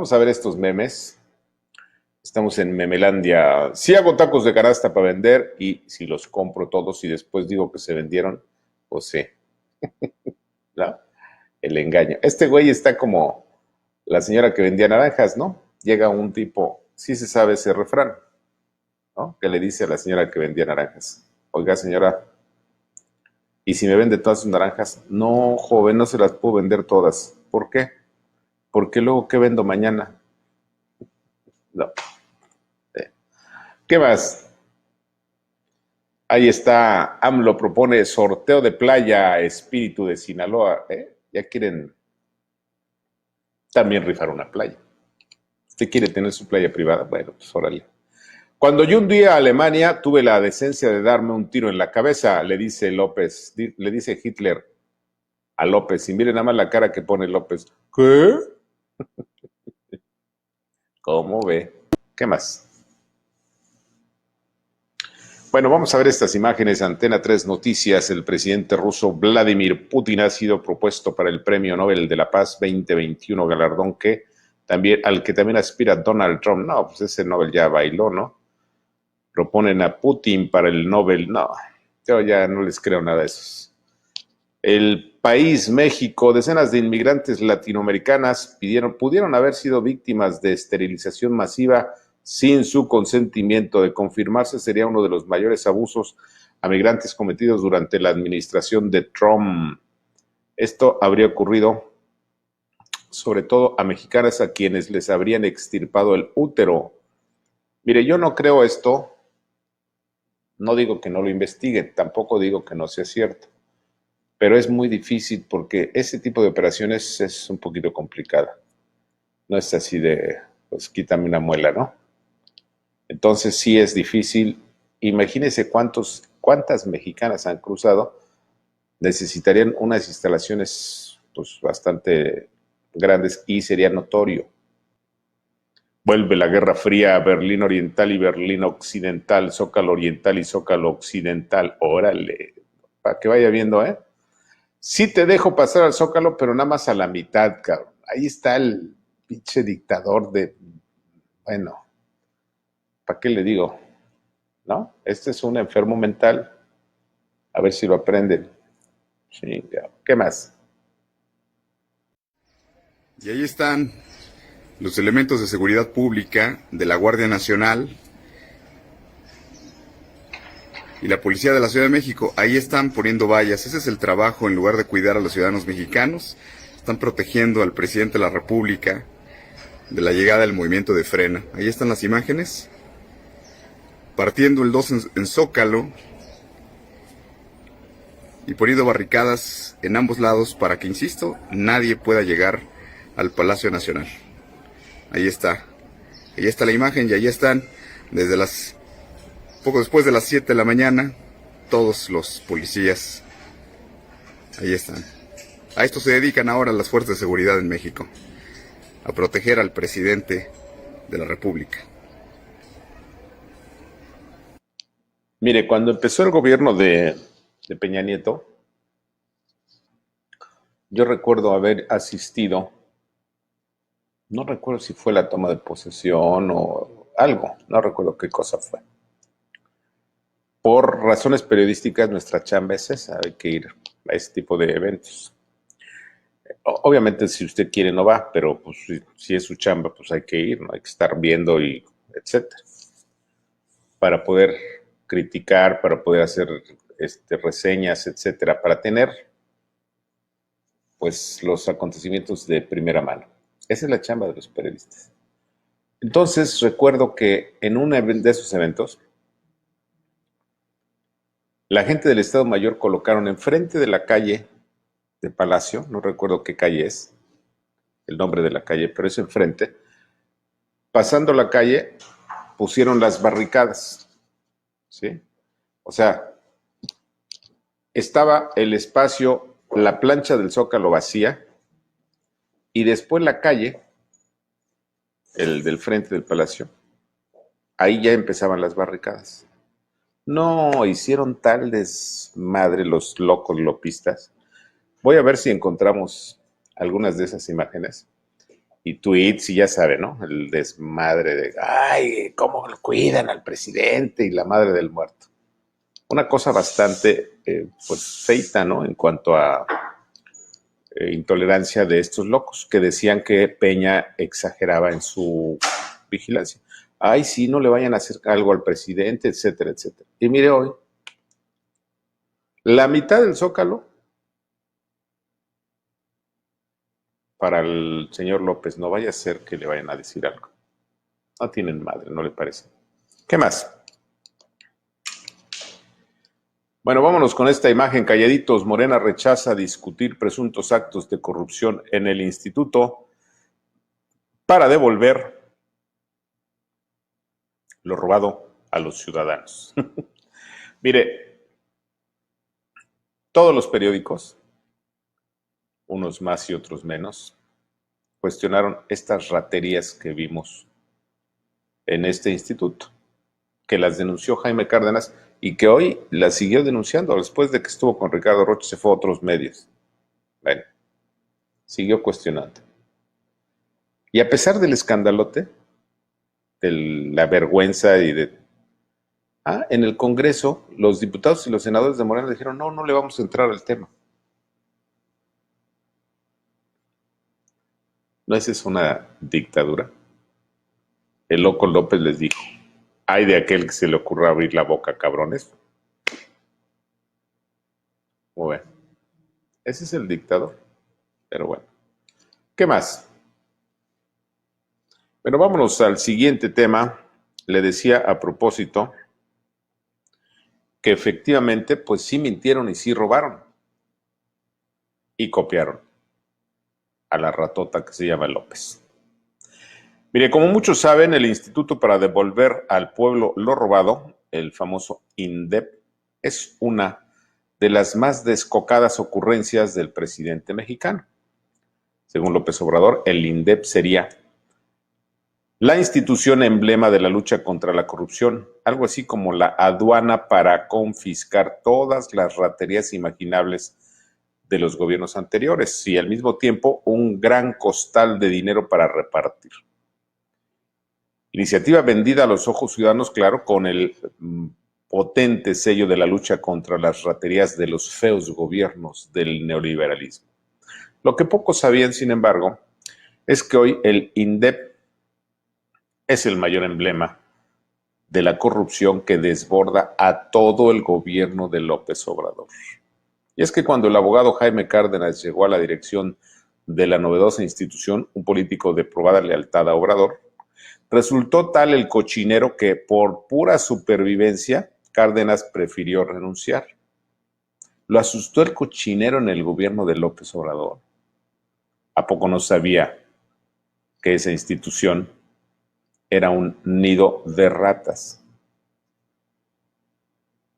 Vamos a ver estos memes. Estamos en Memelandia. Si hago tacos de canasta para vender y si los compro todos y después digo que se vendieron, pues sí, ¿no? El engaño. Este güey está como la señora que vendía naranjas, ¿no? Llega un tipo, sí se sabe ese refrán, ¿no? Que le dice a la señora que vendía naranjas: oiga, señora, ¿y si me vende todas sus naranjas? No, joven, no se las puedo vender todas. ¿Por qué? Porque luego, ¿qué vendo mañana? No. ¿Qué más? Ahí está, AMLO propone sorteo de playa Espíritu de Sinaloa. Ya quieren también rifar una playa. ¿Usted quiere tener su playa privada? Bueno, pues órale. Cuando yo un día a Alemania tuve la decencia de darme un tiro en la cabeza, le dice López, le dice Hitler a López, y mire nada más la cara que pone López. ¿Qué? ¿Cómo ve? ¿Qué más? Bueno, vamos a ver estas imágenes. Antena 3 Noticias. El presidente ruso Vladimir Putin ha sido propuesto para el Premio Nobel de la Paz 2021, galardón al que también aspira Donald Trump. No, pues ese Nobel ya bailó, ¿no? Proponen a Putin para el Nobel. No, yo ya no les creo nada a esos. El país, México, decenas de inmigrantes latinoamericanas pudieron haber sido víctimas de esterilización masiva sin su consentimiento. De confirmarse, sería uno de los mayores abusos a migrantes cometidos durante la administración de Trump. Esto habría ocurrido sobre todo a mexicanas a quienes les habrían extirpado el útero. Mire, yo no creo esto, no digo que no lo investiguen, tampoco digo que no sea cierto, pero es muy difícil porque ese tipo de operaciones es un poquito complicada. No es así de, pues quítame una muela, ¿no? Entonces sí es difícil. Imagínense cuántas mexicanas han cruzado. Necesitarían unas instalaciones pues bastante grandes y sería notorio. Vuelve la Guerra Fría, Berlín Oriental y Berlín Occidental, Zócalo Oriental y Zócalo Occidental. Órale, para que vaya viendo, ¿eh? Sí te dejo pasar al Zócalo, pero nada más a la mitad, cabrón. Ahí está el pinche dictador bueno, ¿para qué le digo? ¿No? Este es un enfermo mental. A ver si lo aprenden. Sí, ¿qué más? Y ahí están los elementos de seguridad pública de la Guardia Nacional y la Policía de la Ciudad de México. Ahí están poniendo vallas. Ese es el trabajo. En lugar de cuidar a los ciudadanos mexicanos, están protegiendo al presidente de la República de la llegada del movimiento de Frena. Ahí están las imágenes. Partiendo el 2 en Zócalo y poniendo barricadas en ambos lados para que, insisto, nadie pueda llegar al Palacio Nacional. Ahí está la imagen y ahí están desde poco después de las 7 de la mañana todos los policías. Ahí están. A esto se dedican ahora las fuerzas de seguridad en México, a proteger al presidente de la República. Mire, cuando empezó el gobierno de Peña Nieto, yo recuerdo haber asistido, no recuerdo si fue la toma de posesión o algo, no recuerdo qué cosa fue. Por razones periodísticas, nuestra chamba es esa, hay que ir a ese tipo de eventos. Obviamente, si usted quiere, no va, pero pues, si es su chamba, pues hay que ir, ¿no? Hay que estar viendo y etcétera. Para poder criticar, para poder hacer reseñas, etcétera, para tener pues los acontecimientos de primera mano. Esa es la chamba de los periodistas. Entonces recuerdo que en uno de esos eventos, la gente del Estado Mayor colocaron enfrente de la calle de Palacio, no recuerdo qué calle es, el nombre de la calle, pero es enfrente. Pasando la calle, pusieron las barricadas, ¿sí? O sea, estaba el espacio, la plancha del Zócalo vacía, y después la calle, el del frente del Palacio, ahí ya empezaban las barricadas. No, hicieron tal desmadre los locos lopistas. Voy a ver si encontramos algunas de esas imágenes. y tweets y ya sabe, ¿no? El desmadre de, ay, cómo lo cuidan al presidente y la madre del muerto. Una cosa bastante, pues, feita, ¿no? En cuanto a intolerancia de estos locos que decían que Peña exageraba en su vigilancia. Ay, sí, no le vayan a hacer algo al presidente, etcétera, etcétera. Y mire hoy, la mitad del Zócalo para el señor López, no vaya a ser que le vayan a decir algo. No tienen madre, ¿no le parece? ¿Qué más? Bueno, vámonos con esta imagen. Calladitos, Morena rechaza discutir presuntos actos de corrupción en el instituto para devolver lo robado a los ciudadanos. Mire, todos los periódicos, unos más y otros menos, cuestionaron estas raterías que vimos en este instituto, que las denunció Jaime Cárdenas y que hoy las siguió denunciando después de que estuvo con Ricardo Rocha, se fue a otros medios. Bueno, siguió cuestionando. Y a pesar del escandalote, de la vergüenza y de... en el Congreso, los diputados y los senadores de Morena dijeron, no, no le vamos a entrar al tema. ¿No esa es una dictadura? El loco López les dijo, ay de aquel que se le ocurra abrir la boca, cabrones. Bueno, ese es el dictador. Pero bueno, ¿qué más? Bueno, vámonos al siguiente tema. Le decía a propósito que efectivamente, pues sí mintieron y sí robaron. Y copiaron a la ratota que se llama López. Mire, como muchos saben, el Instituto para Devolver al Pueblo lo Robado, el famoso INDEP, es una de las más descocadas ocurrencias del presidente mexicano. Según López Obrador, el INDEP sería la institución emblema de la lucha contra la corrupción, algo así como la aduana para confiscar todas las raterías imaginables de los gobiernos anteriores y al mismo tiempo un gran costal de dinero para repartir. Iniciativa vendida a los ojos ciudadanos, claro, con el potente sello de la lucha contra las raterías de los feos gobiernos del neoliberalismo. Lo que pocos sabían, sin embargo, es que hoy el INDEP es el mayor emblema de la corrupción que desborda a todo el gobierno de López Obrador. Y es que cuando el abogado Jaime Cárdenas llegó a la dirección de la novedosa institución, un político de probada lealtad a Obrador, resultó tal el cochinero que por pura supervivencia Cárdenas prefirió renunciar. Lo asustó el cochinero en el gobierno de López Obrador. ¿A poco no sabía que esa institución era un nido de ratas?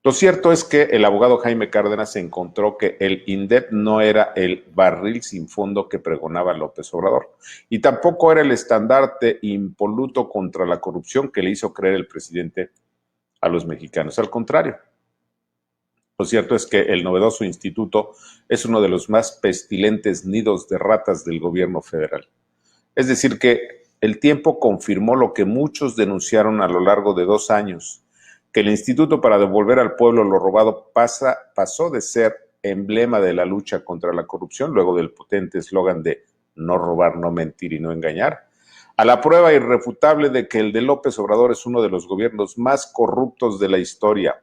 Lo cierto es que el abogado Jaime Cárdenas encontró que el INDEP no era el barril sin fondo que pregonaba López Obrador y tampoco era el estandarte impoluto contra la corrupción que le hizo creer el presidente a los mexicanos. Al contrario, lo cierto es que el novedoso instituto es uno de los más pestilentes nidos de ratas del gobierno federal. Es decir, que el tiempo confirmó lo que muchos denunciaron a lo largo de 2 años, que el Instituto para Devolver al Pueblo lo Robado pasó de ser emblema de la lucha contra la corrupción, luego del potente eslogan de no robar, no mentir y no engañar, a la prueba irrefutable de que el de López Obrador es uno de los gobiernos más corruptos de la historia.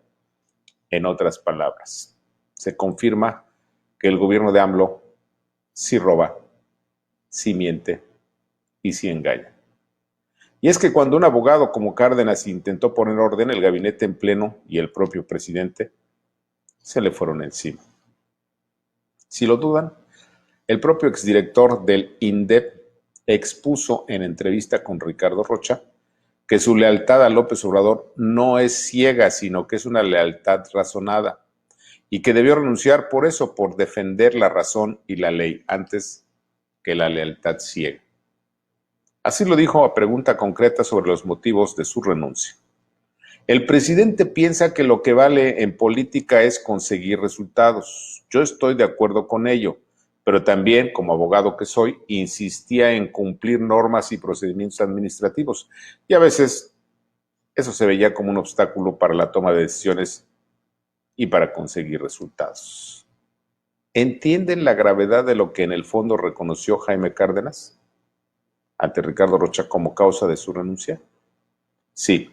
En otras palabras, se confirma que el gobierno de AMLO sí roba, sí miente y sí engaña. Y es que cuando un abogado como Cárdenas intentó poner orden, el gabinete en pleno y el propio presidente se le fueron encima. Si lo dudan, el propio exdirector del INDEP expuso en entrevista con Ricardo Rocha que su lealtad a López Obrador no es ciega, sino que es una lealtad razonada y que debió renunciar por eso, por defender la razón y la ley antes que la lealtad ciega. Así lo dijo a pregunta concreta sobre los motivos de su renuncia. El presidente piensa que lo que vale en política es conseguir resultados. Yo estoy de acuerdo con ello, pero también, como abogado que soy, insistía en cumplir normas y procedimientos administrativos, y a veces eso se veía como un obstáculo para la toma de decisiones y para conseguir resultados. ¿Entienden la gravedad de lo que en el fondo reconoció Jaime Cárdenas ante Ricardo Rocha como causa de su renuncia? Sí.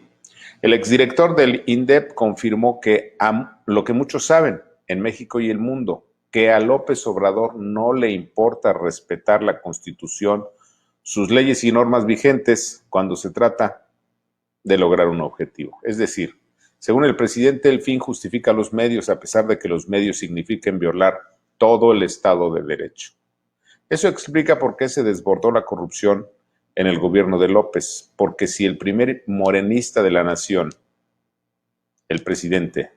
El exdirector del INDEP confirmó que lo que muchos saben en México y el mundo, que a López Obrador no le importa respetar la Constitución, sus leyes y normas vigentes cuando se trata de lograr un objetivo. Es decir, según el presidente, el fin justifica los medios, a pesar de que los medios signifiquen violar todo el Estado de Derecho. Eso explica por qué se desbordó la corrupción en el gobierno de López, porque si el primer morenista de la nación, el presidente,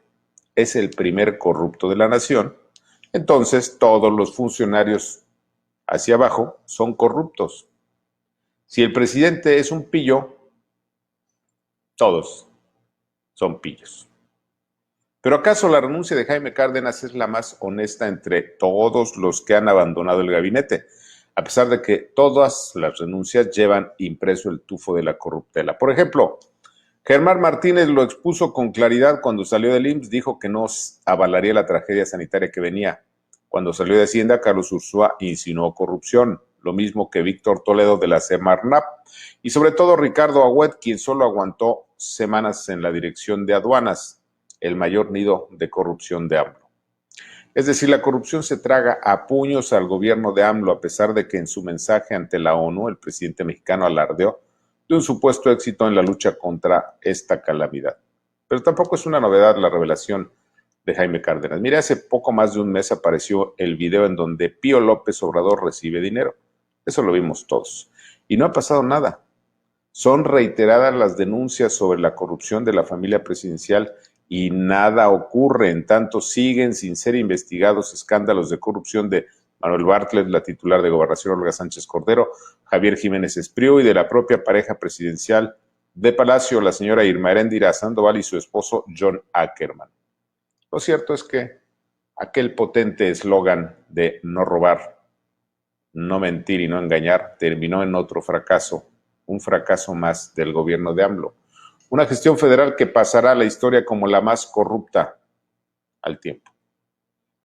es el primer corrupto de la nación, entonces todos los funcionarios hacia abajo son corruptos. Si el presidente es un pillo, todos son pillos. ¿Pero acaso la renuncia de Jaime Cárdenas es la más honesta entre todos los que han abandonado el gabinete? A pesar de que todas las renuncias llevan impreso el tufo de la corruptela. Por ejemplo, Germán Martínez lo expuso con claridad cuando salió del IMSS, dijo que no avalaría la tragedia sanitaria que venía. Cuando salió de Hacienda, Carlos Ursúa insinuó corrupción, lo mismo que Víctor Toledo de la Semarnap, y sobre todo Ricardo Agüed, quien solo aguantó semanas en la dirección de aduanas, el mayor nido de corrupción de AMLO. Es decir, la corrupción se traga a puños al gobierno de AMLO, a pesar de que en su mensaje ante la ONU, el presidente mexicano alardeó de un supuesto éxito en la lucha contra esta calamidad. Pero tampoco es una novedad la revelación de Jaime Cárdenas. Mire, hace poco más de un mes apareció el video en donde Pío López Obrador recibe dinero. Eso lo vimos todos. Y no ha pasado nada. Son reiteradas las denuncias sobre la corrupción de la familia presidencial y nada ocurre. En tanto, siguen sin ser investigados escándalos de corrupción de Manuel Bartlett, la titular de Gobernación Olga Sánchez Cordero, Javier Jiménez Espriu y de la propia pareja presidencial de Palacio, la señora Irma Heréndira Sandoval y su esposo John Ackerman. Lo cierto es que aquel potente eslogan de no robar, no mentir y no engañar terminó en otro fracaso, un fracaso más del gobierno de AMLO. Una gestión federal que pasará a la historia como la más corrupta al tiempo.